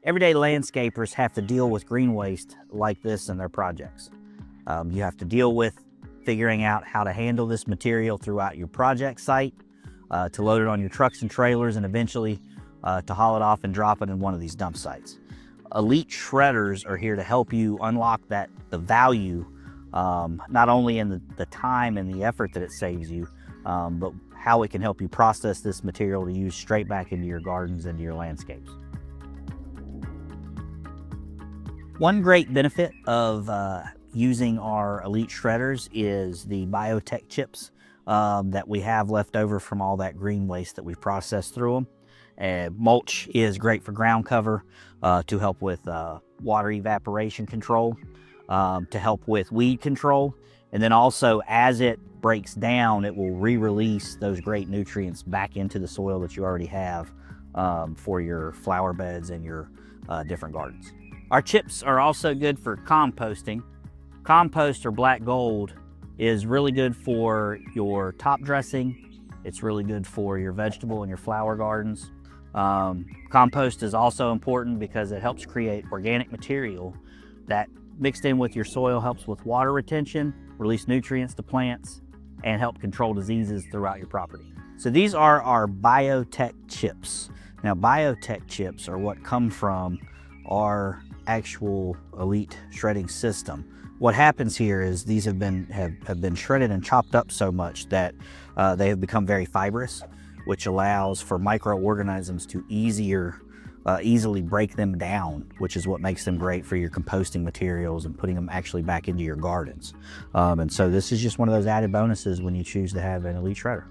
Everyday landscapers have to deal with green waste like this in their projects. You have to deal with figuring out how to handle this material throughout your project site, to load it on your trucks and trailers, and eventually to haul it off and drop it in one of these dump sites. ELIET Shredders are here to help you unlock the value, not only in the time and the effort that it saves you, but how it can help you process this material to use straight back into your gardens and your landscapes. One great benefit of using our ELIET Shredders is the biotech chips that we have left over from all that green waste that we've processed through them. Mulch is great for ground cover, to help with water evaporation control, to help with weed control, and then also as it breaks down, it will re-release those great nutrients back into the soil that you already have for your flower beds and your different gardens. Our chips are also good for composting. Compost, or black gold, is really good for your top dressing. It's really good for your vegetable and your flower gardens. Compost is also important because it helps create organic material that, mixed in with your soil, helps with water retention, release nutrients to plants, and help control diseases throughout your property. So these are our biotech chips. Now, biotech chips are what come from our actual ELIET shredding system. What happens here is these have been shredded and chopped up so much that they have become very fibrous, which allows for microorganisms to easily break them down, which is what makes them great for your composting materials and putting them actually back into your gardens. And so this is just one of those added bonuses when you choose to have an ELIET shredder.